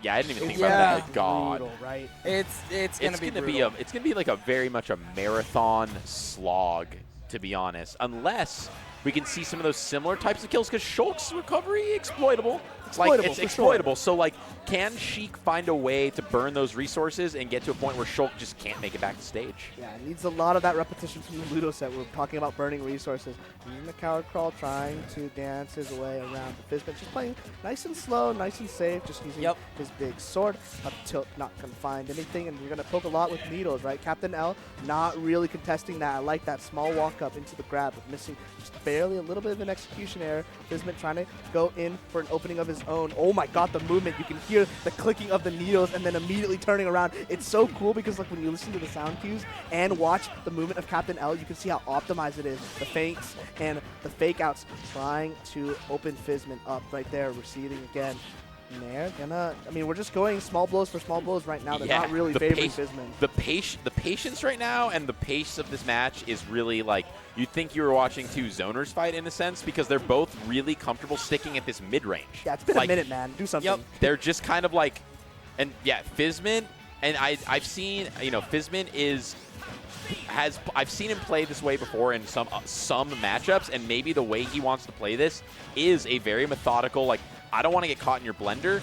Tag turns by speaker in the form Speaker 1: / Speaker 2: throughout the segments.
Speaker 1: Yeah, I didn't even think about that.
Speaker 2: Brutal,
Speaker 1: God.
Speaker 2: right?
Speaker 3: It's gonna be brutal.
Speaker 1: It's gonna be like a very much a marathon slog, to be honest. Unless we can see some of those similar types of kills, because Shulk's recovery exploitable. Like, it's exploitable. So, like, can Sheik find a way to burn those resources and get to a point where Shulk just can't make it back to stage?
Speaker 2: Yeah, it needs a lot of that repetition from the Ludo set. We're talking about burning resources. Using the coward crawl, trying to dance his way around the Fizzmint. Just playing nice and slow, nice and safe, just using his big sword. Up tilt, not going to find anything, and you're going to poke a lot with needles, right? Captain L not really contesting that. I like that small walk up into the grab, but missing just barely a little bit of an execution error. Fizzmint trying to go in for an opening of his own. Oh my god, the movement. You can hear the clicking of the needles and then immediately turning around. It's so cool because like when you listen to the sound cues and watch the movement of Captain L, you can see how optimized it is. The feints and the fake outs trying to open Fizzmint up right there, receding again. Nair gonna, I mean, we're just going small blows for small blows right now. They're not really favoring Fizzmint.
Speaker 1: The patience right now and the pace of this match is really like, you'd think you were watching two zoners fight in a sense, because they're both really comfortable sticking at this mid-range.
Speaker 2: Yeah, it's been a minute, man. Do something.
Speaker 1: Yep. They're just kind of like, and yeah, Fizzmint, and I've seen, you know, Fizzmint I've seen him play this way before in some matchups, and maybe the way he wants to play this is a very methodical, like, I don't want to get caught in your blender.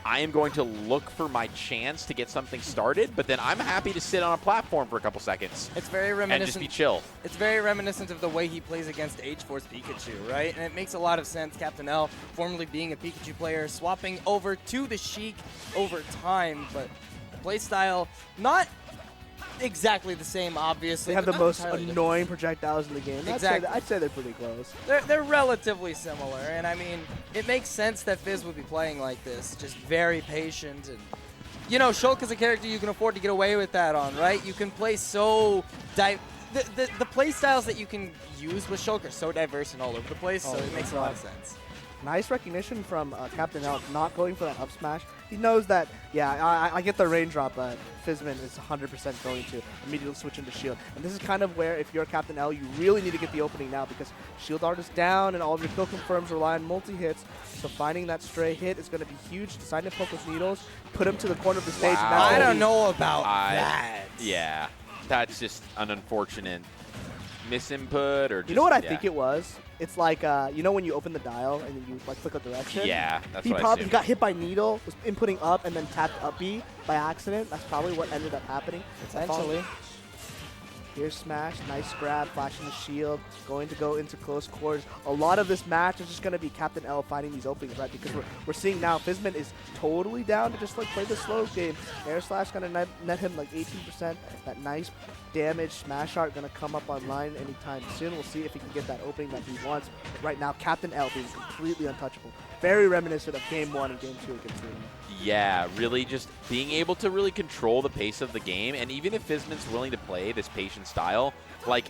Speaker 1: I am going to look for my chance to get something started, but then I'm happy to sit on a platform for a couple seconds.
Speaker 3: It's very reminiscent.
Speaker 1: And just be chill.
Speaker 3: It's very reminiscent of the way he plays against H-Force Pikachu, right? And it makes a lot of sense. Captain L, formerly being a Pikachu player, swapping over to the Sheik over time, but playstyle not exactly the same, obviously.
Speaker 2: They have the most annoying projectiles in the game.
Speaker 3: Exactly.
Speaker 2: I'd say they're pretty close.
Speaker 3: They're relatively similar, and I mean, it makes sense that Fizz would be playing like this, just very patient. And you know, Shulk is a character you can afford to get away with that on, right? You can play so the play styles that you can use with Shulk are so diverse and all over the place, so it makes a lot of sense.
Speaker 2: Nice recognition from Captain L, not going for that up smash. He knows that, yeah, I get the raindrop, but Fizzmint is 100% going to immediately switch into shield. And this is kind of where, if you're Captain L, you really need to get the opening now, because shield art is down and all of your kill confirms rely on multi-hits. So finding that stray hit is going to be huge. Deciding to poke with needles, put him to the corner of the stage.
Speaker 1: Wow.
Speaker 3: I don't know about that.
Speaker 1: Yeah, that's just an unfortunate misinput, or just,
Speaker 2: you know what I think it was? It's like, you know when you open the dial and then you like click a direction?
Speaker 1: Yeah, that's
Speaker 2: he
Speaker 1: what
Speaker 2: probably
Speaker 1: I assumed.
Speaker 2: got hit by needle, was inputting up, and then tapped up B by accident. That's probably what ended up happening.
Speaker 3: Potentially.
Speaker 2: Here's Smash, nice grab, flashing the shield, going to go into close quarters. A lot of this match is just going to be Captain L finding these openings, right? Because we're seeing now Fizzmint is totally down to just like play the slow game. Air Slash going to net him like 18%. That nice damage, Smash Art going to come up online anytime soon. We'll see if he can get that opening that he wants. Right now, Captain L being completely untouchable. Very reminiscent of Game 1 and Game 2 against Ludo.
Speaker 1: Yeah, really just being able to really control the pace of the game, and even if Fizzmint's willing to play this patient style, like,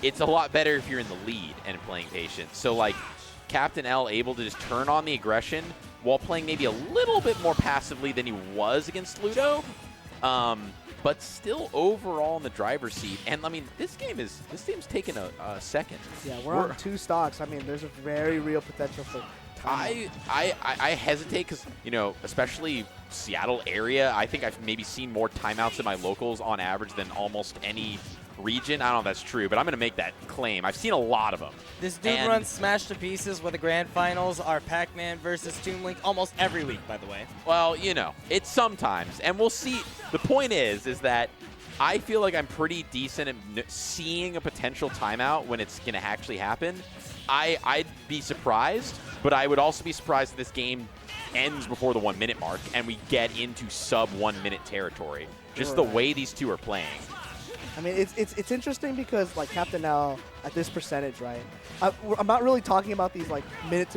Speaker 1: it's a lot better if you're in the lead and playing patient. So, like, Captain L able to just turn on the aggression while playing maybe a little bit more passively than he was against Ludo, but still overall in the driver's seat. And, I mean, this game's taken a second.
Speaker 2: Yeah, we're on 2 stocks. I mean, there's a very real potential for
Speaker 1: I hesitate because, you know, especially Seattle area, I think I've maybe seen more timeouts in my locals on average than almost any region. I don't know if that's true, but I'm going to make that claim. I've seen a lot of them.
Speaker 3: This dude runs Smash to Pieces, where the grand finals are Pac-Man versus Toon Link almost every week, by the way.
Speaker 1: Well, you know, it's sometimes, and we'll see. The point is that I feel like I'm pretty decent at seeing a potential timeout when it's going to actually happen. I'd be surprised, but I would also be surprised if this game ends before the 1 minute mark and we get into sub 1 minute territory. Just the way these two are playing.
Speaker 2: I mean, it's interesting because like Captain L at this percentage, right? I'm not really talking about these like these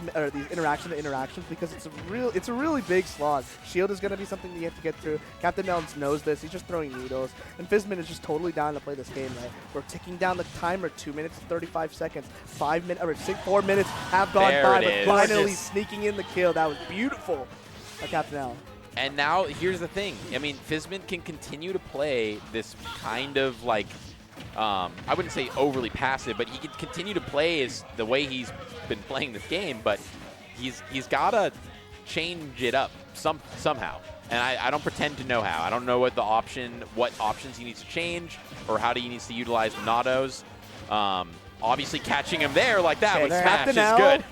Speaker 2: interaction to interactions, because it's a really big slog. Shield is going to be something that you have to get through. Captain L knows this. He's just throwing needles, and Fizzmint is just totally down to play this game, right? We're ticking down the timer. 2 minutes and 35 seconds. 5 minutes or 4 minutes have gone by, but finally sneaking in the kill. That was beautiful by Captain L.
Speaker 1: And now, here's the thing. I mean, Fizzmint can continue to play this kind of, like, I wouldn't say overly passive, but he can continue to play the way he's been playing this game, but he's got to change it up somehow. And I don't pretend to know how. I don't know what options he needs to change or how he needs to utilize Monados. Obviously, catching him there like that with Smash is good.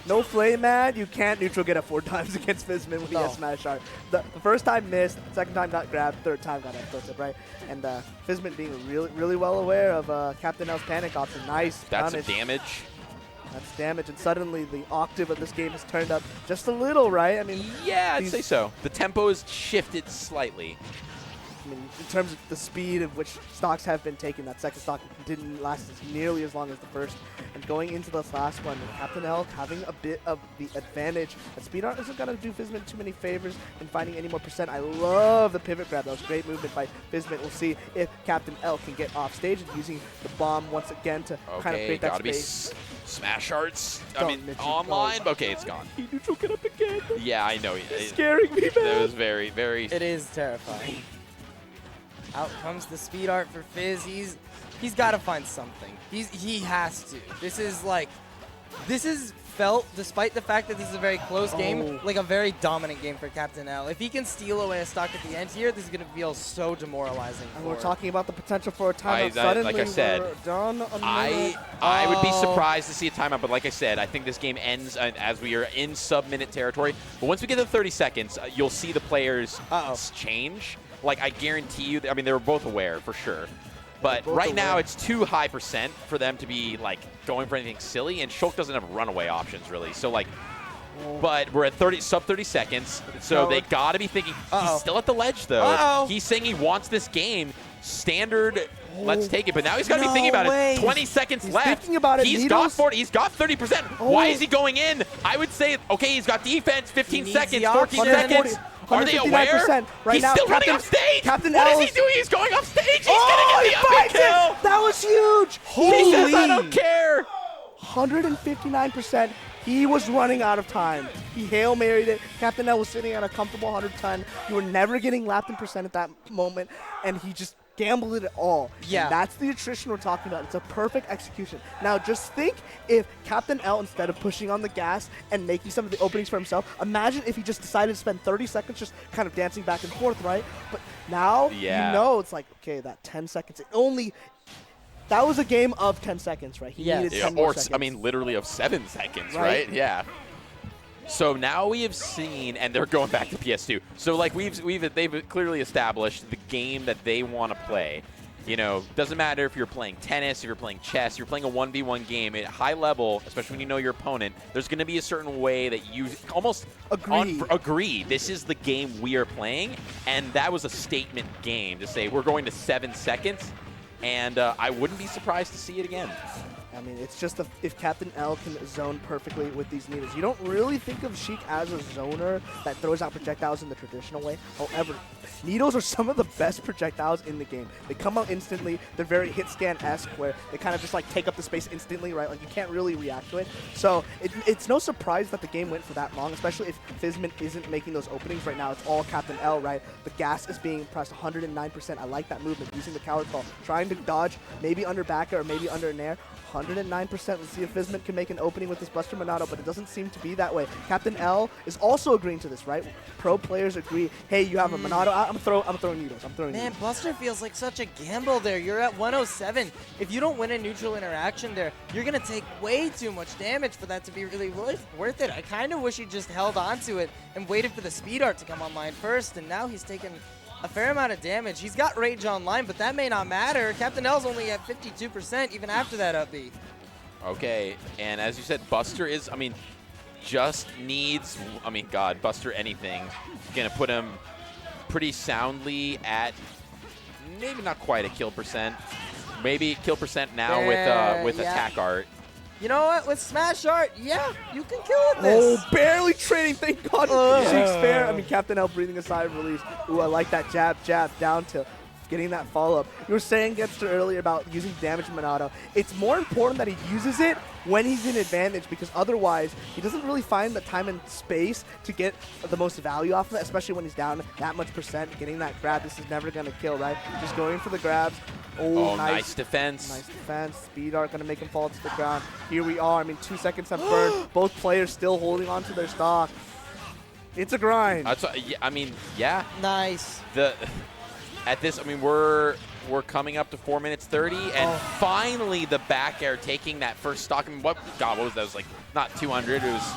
Speaker 2: No flame ad. You can't neutral get up 4 times against Fizzmint when he has Smash Art. The first time missed, second time got grabbed, third time got up tilted, right? And Fizzmint being really well aware of Captain L's panic option. Nice
Speaker 1: That's
Speaker 2: damage.
Speaker 1: damage.
Speaker 2: That's damage, and suddenly the octave of this game has turned up just a little, right? I mean,
Speaker 1: yeah, I'd say so. The tempo has shifted slightly.
Speaker 2: I mean, in terms of the speed of which stocks have been taken, that second stock didn't last nearly as long as the first. And going into this last one, Captain L having a bit of the advantage. That speed art isn't going to do Fizzmint too many favors in finding any more percent. I love the pivot grab. That was great movement by Fizzmint. We'll see if Captain L can get off stage and using the bomb once again to kind of create that space.
Speaker 1: Smash Arts. I mean, online. Okay, it's gone.
Speaker 2: He neutral get up again.
Speaker 1: Yeah, I know.
Speaker 2: It's scaring me, man.
Speaker 1: That was very.
Speaker 3: It is terrifying. Out comes the speed art for Fizz. He's got to find something. He has to. This is felt, despite the fact that this is a very close game, like a very dominant game for Captain L. If he can steal away a stock at the end here, this is going to feel so demoralizing.
Speaker 2: And we're talking about the potential for a timeout. Suddenly,
Speaker 1: like I said,
Speaker 2: we're done
Speaker 1: I would be surprised to see a timeout, but like I said, I think this game ends as we are in sub-minute territory. But once we get to 30 seconds, you'll see the players change. Like, I guarantee you, I mean, they were both aware, for sure. But right now, it's too high percent for them to be, like, going for anything silly, and Shulk doesn't have runaway options, really. So, like, but we're at sub 30 seconds, so they got to be thinking, he's still at the ledge, though. He's saying he wants this game standard. Let's take it. But now he's got to be thinking about it. 20 seconds left.
Speaker 2: Thinking about it.
Speaker 1: He's got 40. He's got 30%. Why is he going in? I would say, okay, he's got defense. 15 seconds. 14 seconds. Are they aware?
Speaker 2: Right
Speaker 1: he's
Speaker 2: now,
Speaker 1: still running off stage.
Speaker 2: Captain
Speaker 1: what
Speaker 2: L
Speaker 1: is he doing? He's going off stage. He's going to get the epic kill.
Speaker 2: That was huge.
Speaker 1: He says, I don't care.
Speaker 2: 159%. He was running out of time. He Hail Married it. Captain L was sitting at a comfortable 110. You were never getting lapped in percent at that moment, and he just gambled it all.
Speaker 3: Yeah.
Speaker 2: And that's the attrition we're talking about. It's a perfect execution. Now, just think if Captain L, instead of pushing on the gas and making some of the openings for himself, imagine if he just decided to spend 30 seconds just kind of dancing back and forth, right? But now, you know, it's like, okay, that 10 seconds, that was a game of 10 seconds, right? He needed 10 more seconds.
Speaker 1: I mean, literally of 7 seconds, right? Yeah. So now we have seen, and they're going back to PS2. So like they've clearly established the game that they want to play. You know, doesn't matter if you're playing tennis, if you're playing chess, you're playing a 1v1 game at high level, especially when you know your opponent. There's going to be a certain way that you almost agree. This is the game we are playing, and that was a statement game to say we're going to 7 seconds. And I wouldn't be surprised to see it again.
Speaker 2: I mean, it's just if Captain L can zone perfectly with these needles. You don't really think of Sheik as a zoner that throws out projectiles in the traditional way. However, needles are some of the best projectiles in the game. They come out instantly. They're very hit scan-esque where they kind of just like take up the space instantly, right? Like you can't really react to it. So it's no surprise that the game went for that long, especially if Fizzmint isn't making those openings right now. It's all Captain L, right? The gas is being pressed 109%. I like that movement, using the coward call, trying to dodge, maybe under backer or maybe under nair. 109%. Let's see if Fizzmint can make an opening with this Buster Monado, but it doesn't seem to be that way. Captain L is also agreeing to this, right? Pro players agree, hey, you have a Monado out, I'm throwing needles.
Speaker 3: Man, Buster feels like such a gamble there. You're at 107. If you don't win a neutral interaction there, you're going to take way too much damage for that to be really worth it. I kind of wish he just held on to it and waited for the speed art to come online first, and now he's taken a fair amount of damage. He's got Rage online, but that may not matter. Captain L's only at 52% even after that up B.
Speaker 1: Okay, and as you said, Buster is, I mean, just needs, I mean, God, Buster anything. Gonna put him pretty soundly at maybe not quite a kill percent. Maybe kill percent now with attack art.
Speaker 3: You know what? With Smash Art, yeah, you can kill with this.
Speaker 2: Oh, barely trading. Thank God. Sheik's fair. I mean, Captain L breathing a sigh of relief. Ooh, I like that jab down to getting that follow-up. You were saying, Getster, earlier about using damage Monado. It's more important that he uses it when he's in advantage, because otherwise he doesn't really find the time and space to get the most value off of it, especially when he's down that much percent. Getting that grab, this is never going to kill, right? Just going for the grabs.
Speaker 1: Oh, nice defense.
Speaker 2: Nice defense. Speed art going to make him fall to the ground. Here we are. I mean, 2 seconds have burned. Both players still holding on to their stock. It's a grind.
Speaker 1: That's yeah, I mean, yeah.
Speaker 3: Nice.
Speaker 1: At this, I mean, we're coming up to 4 minutes 30, and finally the back air taking that first stock. I mean, what was that? It was like not 200. It was.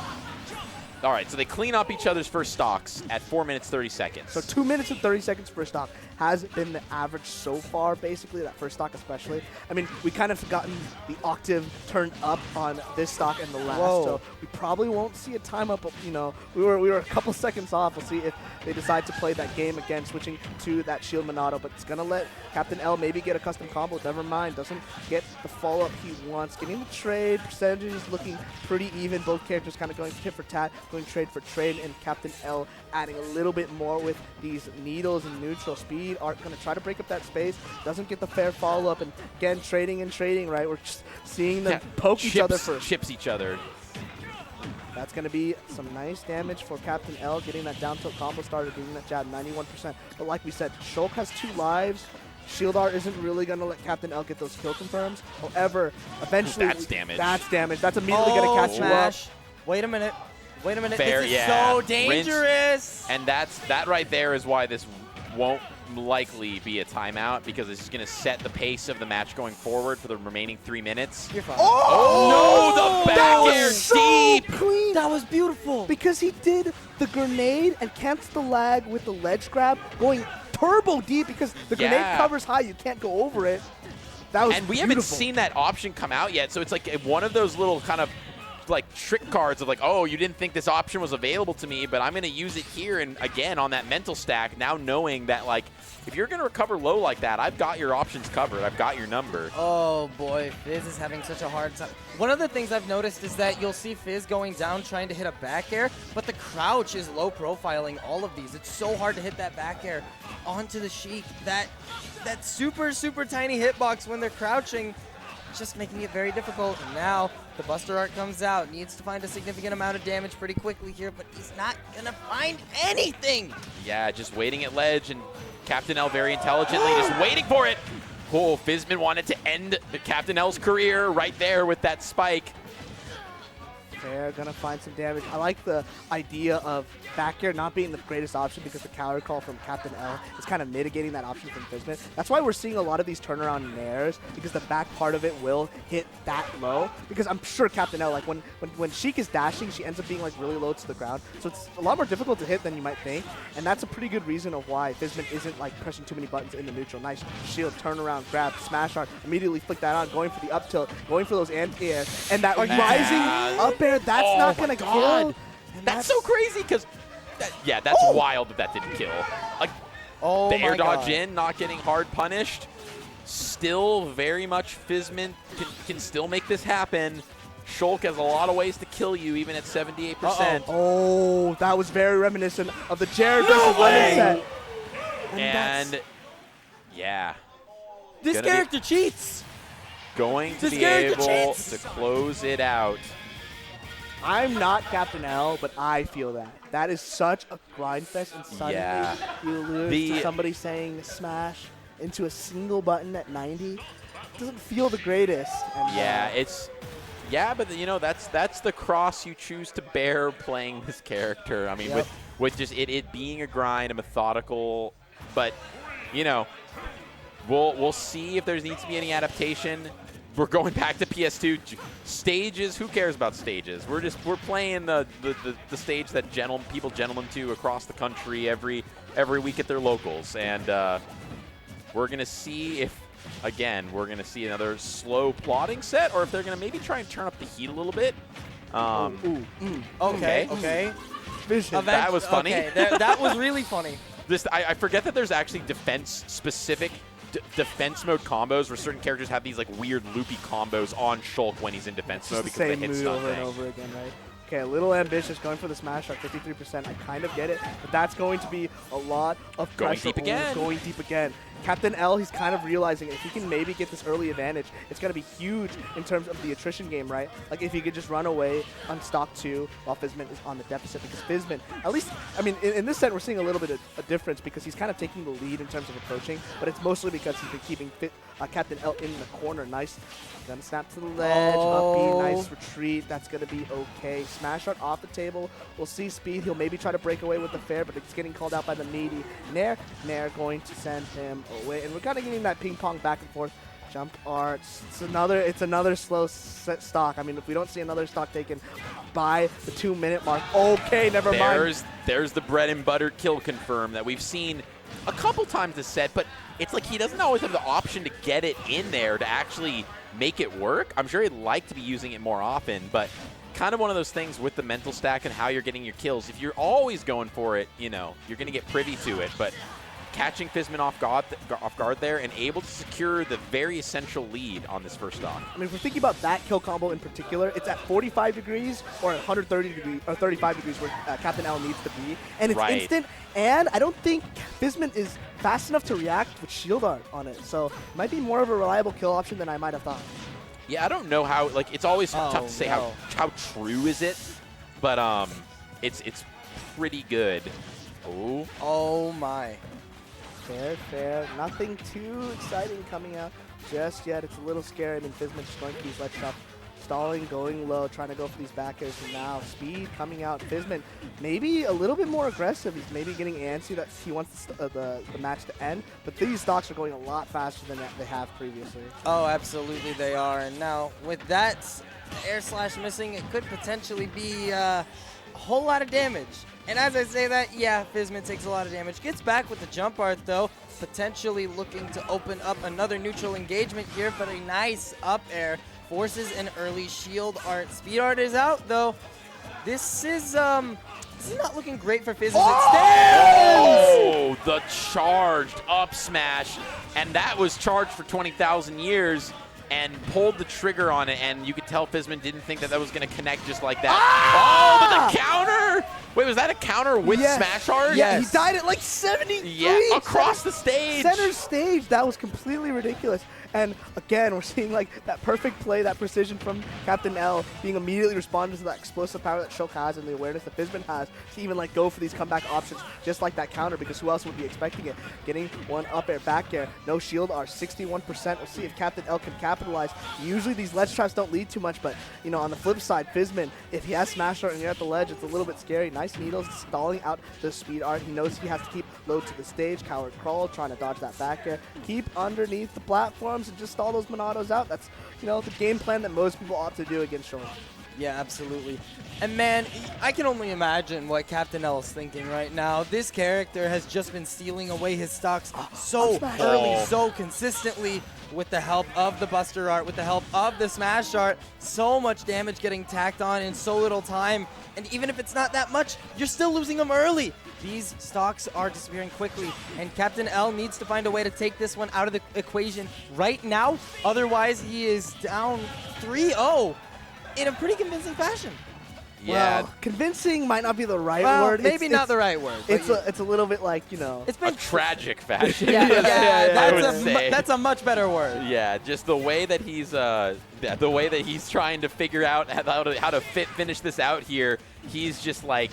Speaker 1: All right, so they clean up each other's first stocks at 4 minutes 30 seconds.
Speaker 2: So 2 minutes and 30 seconds per stock has been the average so far, basically, that first stock especially. I mean, we kind of gotten the octave turned up on this stock and the last, so we probably won't see a time up. You know, we were a couple seconds off. We'll see if they decide to play that game again, switching to that shield Monado, but it's going to let Captain L maybe get a custom combo. Never mind, doesn't get the follow-up he wants. Getting the trade, percentages looking pretty even. Both characters kind of going tit for tat, going trade for trade, and Captain L adding a little bit more with these needles and neutral speed. Art going to try to break up that space, doesn't get the fair follow-up, and again, trading and trading, right? We're just seeing them poke each other first.
Speaker 1: Chips each other.
Speaker 2: That's going to be some nice damage for Captain L, getting that down tilt combo started, getting that jab 91%. But like we said, Shulk has 2 lives. Shield Art isn't really going to let Captain L get those kill confirms. However, eventually...
Speaker 1: That's damage.
Speaker 2: That's damage. That's immediately going to catch
Speaker 3: smash.
Speaker 2: you up.
Speaker 3: Wait a minute. Wait a minute.
Speaker 1: Fair,
Speaker 3: this is so dangerous.
Speaker 1: And that right there is why this won't likely be a timeout, because it's going to set the pace of the match going forward for the remaining 3 minutes.
Speaker 3: You're fine.
Speaker 1: Oh, no, the back air
Speaker 2: so
Speaker 1: deep.
Speaker 2: Clean.
Speaker 3: That was beautiful.
Speaker 2: Because he did the grenade and cancels the lag with the ledge grab, going turbo deep because the grenade covers high. You can't go over it. That was
Speaker 1: And we
Speaker 2: beautiful.
Speaker 1: haven't seen that option come out yet, so it's like one of those little kind of like trick cards of like, oh, you didn't think this option was available to me, but I'm going to use it here. And again, on that mental stack, now knowing that like, if you're going to recover low like that, I've got your options covered. I've got your number.
Speaker 3: Oh boy, Fizz is having such a hard time. One of the things I've noticed is that you'll see Fizz going down trying to hit a back air, but the crouch is low profiling all of these. It's so hard to hit that back air onto the Sheik. That super, super tiny hitbox when they're crouching, just making it very difficult. And now the Buster Art comes out, needs to find a significant amount of damage pretty quickly here, but he's not going to find anything.
Speaker 1: Yeah, just waiting at ledge, and Captain L very intelligently just waiting for it. Oh, Fizzmint wanted to end Captain L's career right there with that spike.
Speaker 2: They're going to find some damage. I like the idea of back air not being the greatest option because the counter call from Captain L is kind of mitigating that option from Fizzmint. That's why we're seeing a lot of these turnaround nairs, because the back part of it will hit that low. Because I'm sure Captain L, like when Sheik is dashing, she ends up being like really low to the ground. So it's a lot more difficult to hit than you might think. And that's a pretty good reason of why Fizzmint isn't like pressing too many buttons in the neutral. Nice shield, turnaround, grab, smash art, immediately flick that on, going for the up tilt, going for those anti-air. And that rising up air, that's not going to kill.
Speaker 1: That's so crazy because, that's wild that didn't kill. Like, the air dodge in, not getting hard punished. Still very much Fizzmint can still make this happen. Shulk has a lot of ways to kill you, even at 78%.
Speaker 2: Oh, that was very reminiscent of the Jared versus Lemon set.
Speaker 1: And yeah.
Speaker 3: This character cheats.
Speaker 1: Going to be able to close it out.
Speaker 2: I'm not Captain L, but I feel that. That is such a grind fest, and suddenly you lose to somebody saying smash into a single button at 90. It doesn't feel the greatest. And,
Speaker 1: but you know, that's the cross you choose to bear playing this character. I mean, with just it being a grind, a methodical, but you know, we'll see if there needs to be any adaptation. We're going back to PS2 stages. Who cares about stages? We're playing the stage that people gentlemen to across the country every week at their locals, and we're gonna see if we're gonna see another slow plotting set, or if they're gonna maybe try and turn up the heat a little bit.
Speaker 3: Okay.
Speaker 1: That was funny.
Speaker 3: Okay, that was really funny.
Speaker 1: I forget that there's actually defense-specific defense mode combos where certain characters have these like weird loopy combos on Shulk when he's in defense mode because they hit stun
Speaker 2: over and over again, right? Okay, a little ambitious going for the smash shot, 53%. I kind of get it, but that's going to be a lot of
Speaker 1: going
Speaker 2: pressure.
Speaker 1: deep again.
Speaker 2: Going deep again. Captain L, he's kind of realizing if he can maybe get this early advantage, it's going to be huge in terms of the attrition game, right? Like if he could just run away on stock 2 while Fizzmint is on the deficit, because Fizzmint, at least, I mean, in this set we're seeing a little bit of a difference because he's kind of taking the lead in terms of approaching, but it's mostly because he's been keeping Captain L in the corner. Nice. Gonna snap to the ledge, up B, nice retreat. That's gonna be okay. Smash art off the table. We'll see speed. He'll maybe try to break away with the fair, but it's getting called out by the meaty Nair. Nair going to send him away, and we're kind of getting that ping pong back and forth. Jump arts. It's another slow stock. I mean, if we don't see another stock taken by the 2-minute mark, okay, never mind.
Speaker 1: There's the bread and butter kill confirm that we've seen a couple times this set, but it's like he doesn't always have the option to get it in there to actually make it work. I'm sure he'd like to be using it more often, but kind of one of those things with the mental stack and how you're getting your kills. If you're always going for it, you know, you're going to get privy to it, but catching Fizzmint off guard there and able to secure the very essential lead on this first stock.
Speaker 2: I mean, if we're thinking about that kill combo in particular, it's at 45 degrees or 130 degrees or 35 degrees where Captain L needs to be, and it's instant. And I don't think Fizzmint is fast enough to react with shield art on it, so it might be more of a reliable kill option than I might have thought.
Speaker 1: Yeah, I don't know how. Like, it's always tough to say how true is it, but it's pretty good.
Speaker 3: Oh my.
Speaker 2: Fair, fair. Nothing too exciting coming out just yet. It's a little scary. I mean, Fizzmint just going to these ledge shots, stalling, going low, trying to go for these back airs. And now speed coming out. Fizzmint maybe a little bit more aggressive. He's maybe getting antsy that he wants the match to end. But these stocks are going a lot faster than they have previously.
Speaker 3: Oh, absolutely they are. And now with that air slash missing, it could potentially be a whole lot of damage. And as I say that, yeah, Fizzmint takes a lot of damage. Gets back with the jump art, though, potentially looking to open up another neutral engagement here, but a nice up air forces an early shield art. Speed art is out, though. This is not looking great for Fizzmint.
Speaker 1: Oh, the charged up smash, and that was charged for 20,000 years. And pulled the trigger on it, and you could tell Fizzmint didn't think that that was going to connect just like that. Oh, but the counter! Wait, was that a counter with smash art?
Speaker 2: Yeah, he died at like 73.
Speaker 1: Yeah, across the stage.
Speaker 2: Center stage. That was completely ridiculous. And again, we're seeing like that perfect play, that precision from Captain L being immediately responded to that explosive power that Shulk has and the awareness that Fizzmint has to even like go for these comeback options just like that counter, because who else would be expecting it? Getting one up air, back air, no shield R, 61%. We'll see if Captain L can capitalize. Usually these ledge traps don't lead too much, but you know, on the flip side, Fizzmint, if he has smash art and you're at the ledge, it's a little bit scary. Nice needles, stalling out the speed art. He knows he has to keep low to the stage, coward crawl, trying to dodge that back air. Keep underneath the platforms and just stall those Monados out. That's, you know, the game plan that most people ought to do against Shulk.
Speaker 3: Yeah, absolutely. And man, I can only imagine what Captain L is thinking right now. This character has just been stealing away his stocks so early, so consistently, with the help of the Buster art, with the help of the Smash art. So much damage getting tacked on in so little time. And even if it's not that much, you're still losing them early. These stocks are disappearing quickly, and Captain L needs to find a way to take this one out of the equation right now. Otherwise, he is down 3-0 in a pretty convincing fashion.
Speaker 1: Yeah,
Speaker 2: well, convincing might not be the right word.
Speaker 3: Maybe not the right word.
Speaker 2: It's a little bit like, you know,
Speaker 1: it's been a tragic fashion.
Speaker 3: That's a much better word.
Speaker 1: Yeah, just the way that he's trying to figure out how to finish this out here. He's just like,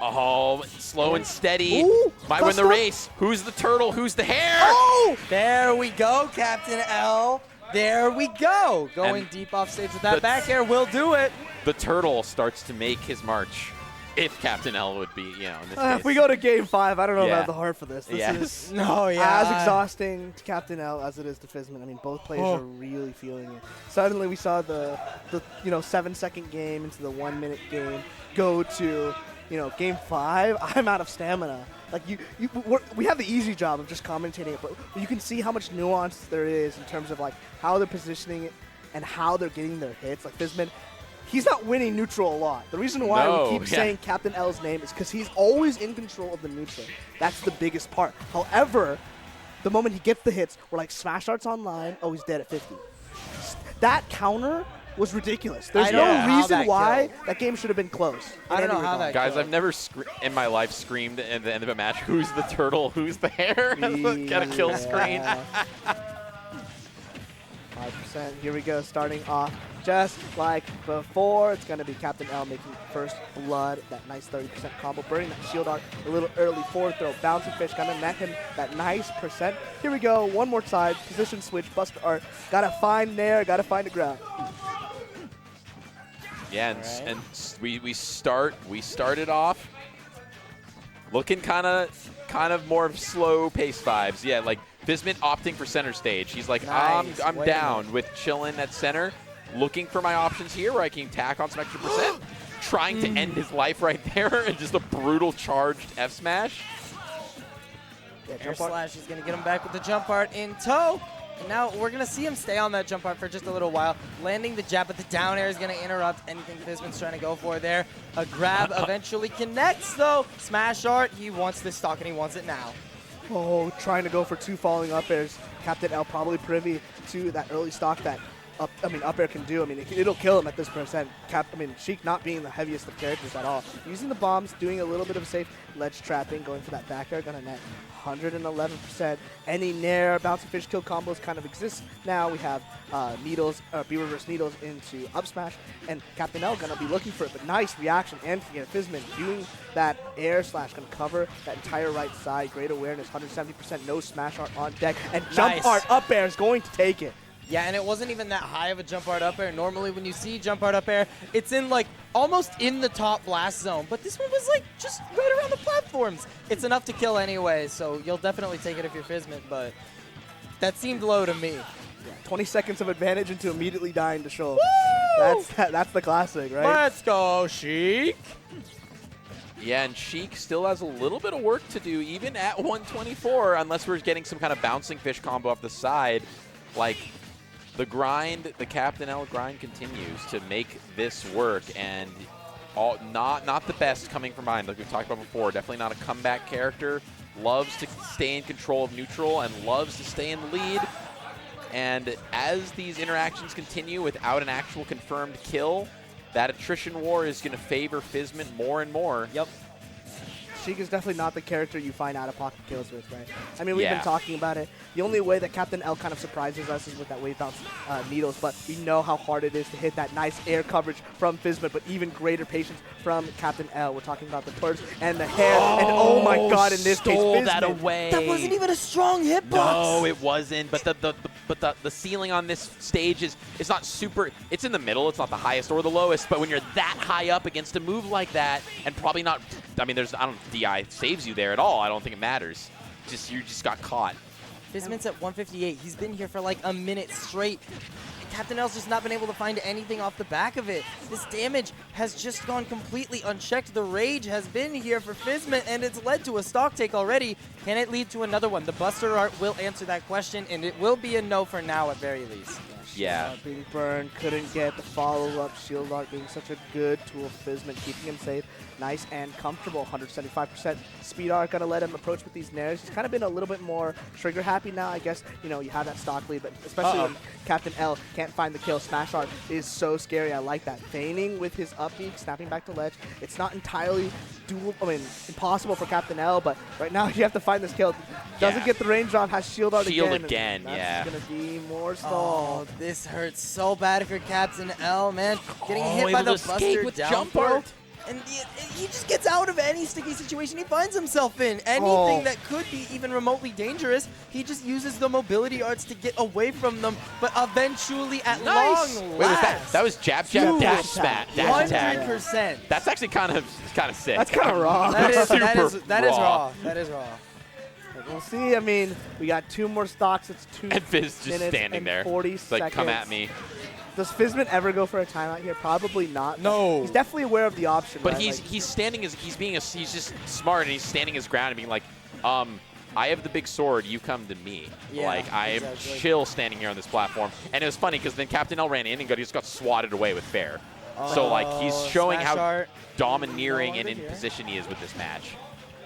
Speaker 1: oh, slow and steady.
Speaker 2: Ooh,
Speaker 1: might win the race. Who's the turtle? Who's the hare?
Speaker 2: Oh!
Speaker 3: There we go, Captain L. There we go. Going deep off stage with that back air will do it.
Speaker 1: The turtle starts to make his march. If Captain L would be, you know, in this case.
Speaker 2: If we go to Game 5, I don't know if I have the heart for this. This is as exhausting to Captain L as it is to Fizzmint. I mean, both players are really feeling it. Suddenly, we saw the 7-second game into the 1-minute game go to, you know, Game 5. I'm out of stamina. Like we have the easy job of just commentating it, but you can see how much nuance there is in terms of like how they're positioning it and how they're getting their hits. Like Fizzmint, he's not winning neutral a lot. The reason why we keep saying Captain L's name is because he's always in control of the neutral. That's the biggest part. However, the moment he gets the hits, we're like, smash arts online, oh, he's dead at 50. That counter was ridiculous. There's
Speaker 3: I
Speaker 2: no
Speaker 3: don't know how
Speaker 2: reason
Speaker 3: that
Speaker 2: why
Speaker 3: killed.
Speaker 2: that game should have been close.
Speaker 3: I don't know
Speaker 2: in any
Speaker 3: how
Speaker 2: regard.
Speaker 3: that
Speaker 1: Guys,
Speaker 3: killed.
Speaker 1: I've never in my life screamed at the end of a match, who's the turtle, who's the hare? Got a kill screen.
Speaker 2: 5%. Here we go, starting off just like before. It's going to be Captain L making first blood, that nice 30% combo, burning that shield art, a little early forward throw, bouncing fish, going to net him that nice percent. Here we go, one more side, position switch, buster art, got to find Nair, got to find the ground.
Speaker 1: Yeah,
Speaker 3: Right.
Speaker 1: and we started off looking kind of more of slow pace vibes. Yeah, like Fizzmint opting for center stage. He's like,
Speaker 3: Nice.
Speaker 1: I'm
Speaker 3: Wait a
Speaker 1: down
Speaker 3: minute.
Speaker 1: with chilling at center, looking for my options here where I can tack on some extra percent, trying to end his life right there, and just a brutal charged F smash.
Speaker 2: Yeah,
Speaker 3: Air
Speaker 2: jump art.
Speaker 3: slash is going to get him back with the jump art in tow. And now we're going to see him stay on that jump art for just a little while. Landing the jab, but the down air is going to interrupt anything Fizzmint's trying to go for there. A grab eventually connects, though. Smash art, he wants this stock, and he wants it now.
Speaker 2: Oh, trying to go for 2 falling up airs. Captain L probably privy to that early stock that up air can do. I mean, it'll kill him at this percent. Sheik not being the heaviest of characters at all. Using the bombs, doing a little bit of safe ledge trapping, going for that back air, gonna net 111%. Any Nair bouncing fish kill combos kind of exist now. We have needles, B reverse needles into up smash, and Captain L gonna be looking for it. But nice reaction, and Fizzmint doing that air slash, gonna cover that entire right side. Great awareness, 170%, no smash art on deck, and jump
Speaker 3: Nice.
Speaker 2: art up air is going to take it.
Speaker 3: Yeah, and it wasn't even that high of a jump art up air. Normally when you see jump art up air, it's in like almost in the top blast zone. But this one was like just right around the platforms. It's enough to kill anyway, so you'll definitely take it if you're Fizzmint, but that seemed low to me.
Speaker 2: 20 seconds of advantage into immediately dying to Shoal.
Speaker 3: Woo!
Speaker 2: That's the classic, right?
Speaker 3: Let's go, Sheik.
Speaker 1: Yeah, and Sheik still has a little bit of work to do, even at 124, unless we're getting some kind of bouncing fish combo off the side. Like, the grind, the Captain L grind continues to make this work, and not the best coming from behind, like we've talked about before. Definitely not a comeback character. Loves to stay in control of neutral and loves to stay in the lead. And as these interactions continue without an actual confirmed kill, that attrition war is going to favor Fizzmint more and more.
Speaker 3: Yep.
Speaker 2: Sheik is definitely not the character you find out-of-pocket kills with, right? I mean, we've
Speaker 1: Yeah.
Speaker 2: been talking about it. The only way that Captain L kind of surprises us is with that wave bounce needles, but we know how hard it is to hit that nice air coverage from Fizzmint, but even greater patience from Captain L. We're talking about the turds and the hair, and oh my god, in this case,
Speaker 1: stole that
Speaker 2: Fizzmint.
Speaker 1: away.
Speaker 3: That wasn't even a strong hitbox.
Speaker 1: No, it wasn't. But the ceiling on this stage is not super. It's in the middle. It's not the highest or the lowest. But when you're that high up against a move like that, and probably not. I mean, DI saves you there at all. I don't think it matters. You just got caught.
Speaker 3: Fizzmint's at 158. He's been here for like a minute straight. Captain L's just not been able to find anything off the back of it. This damage has just gone completely unchecked. The rage has been here for Fizzmint, and it's led to a stock take already. Can it lead to another one? The Buster Art will answer that question, and it will be a no for now at very least.
Speaker 1: Yeah.
Speaker 2: Being burned, couldn't get the follow-up. Shield Art being such a good tool for Fizzmint, keeping him safe, nice and comfortable. 175% speed art, gonna let him approach with these nairs. He's kind of been a little bit more trigger happy now, I guess. You know, you have that stock lead, but especially when Captain L can't find the kill. Smash art is so scary. I like that. Feigning with his up B, snapping back to ledge. It's not entirely impossible for Captain L, but right now you have to find this kill. Doesn't
Speaker 1: Yeah.
Speaker 2: get the range on, has shield art
Speaker 1: Shield
Speaker 2: again.
Speaker 1: again,
Speaker 2: That's
Speaker 1: yeah.
Speaker 2: gonna be more
Speaker 3: Oh,
Speaker 2: stall.
Speaker 3: this hurts so bad for Captain L, man. Getting hit by
Speaker 1: able
Speaker 3: the
Speaker 1: to escape
Speaker 3: Buster
Speaker 1: with
Speaker 3: down
Speaker 1: jump
Speaker 3: throw.
Speaker 1: art.
Speaker 3: And he just gets out of any sticky situation he finds himself in. Anything
Speaker 2: Oh.
Speaker 3: that could be even remotely dangerous, he just uses the mobility arts to get away from them. But eventually, at
Speaker 1: Nice.
Speaker 3: long
Speaker 1: Wait,
Speaker 3: last,
Speaker 1: that was jab,
Speaker 2: Dude,
Speaker 1: dash,
Speaker 2: dash
Speaker 1: spat,
Speaker 2: attack.
Speaker 1: dash attack.
Speaker 3: 100%.
Speaker 1: That's actually kind of sick.
Speaker 2: That's kind of raw.
Speaker 3: That is
Speaker 1: Super
Speaker 3: that is
Speaker 1: raw.
Speaker 3: raw. That is raw.
Speaker 2: We'll see. I mean, we got 2 more stocks. It's 2
Speaker 1: And Fizz just
Speaker 2: minutes
Speaker 1: standing
Speaker 2: and
Speaker 1: there.
Speaker 2: 40
Speaker 1: It's like,
Speaker 2: seconds.
Speaker 1: come at me.
Speaker 2: Does Fizzmint ever go for a timeout here? Probably not.
Speaker 3: No.
Speaker 2: He's definitely aware of the option.
Speaker 1: But
Speaker 2: right?
Speaker 1: he's he's just smart, and he's standing his ground and being like, I have the big sword, you come to me.
Speaker 3: Yeah,
Speaker 1: like, I am
Speaker 3: exactly.
Speaker 1: chill standing here on this platform. And it was funny because then Captain L ran in and just got swatted away with fair. So, like, he's showing
Speaker 3: Smash
Speaker 1: how
Speaker 3: art.
Speaker 1: domineering
Speaker 3: No
Speaker 1: and in
Speaker 3: longer here.
Speaker 1: position he is with this match.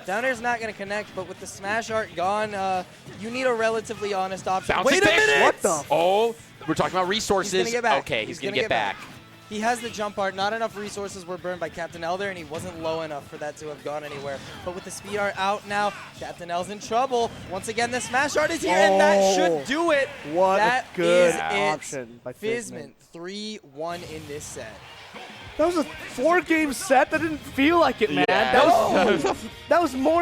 Speaker 3: Down air's not going to connect, but with the smash art gone, you need a relatively honest option.
Speaker 1: Bounce
Speaker 3: Wait a
Speaker 1: stick.
Speaker 3: minute!
Speaker 2: What the?
Speaker 1: Oh, we're talking about resources.
Speaker 3: He's gonna get back.
Speaker 1: Okay, he's going to get back.
Speaker 3: He has the jump art. Not enough resources were burned by Captain L there, and he wasn't low enough for that to have gone anywhere. But with the speed art out now, Captain L's in trouble. Once again, the smash art is here, and that should do it.
Speaker 2: What
Speaker 3: that
Speaker 2: a good
Speaker 3: is
Speaker 2: option by
Speaker 3: Fizzmint 3-1 in this set.
Speaker 2: That was a 4-game set. That didn't feel like it, man.
Speaker 1: Yeah.
Speaker 2: That was more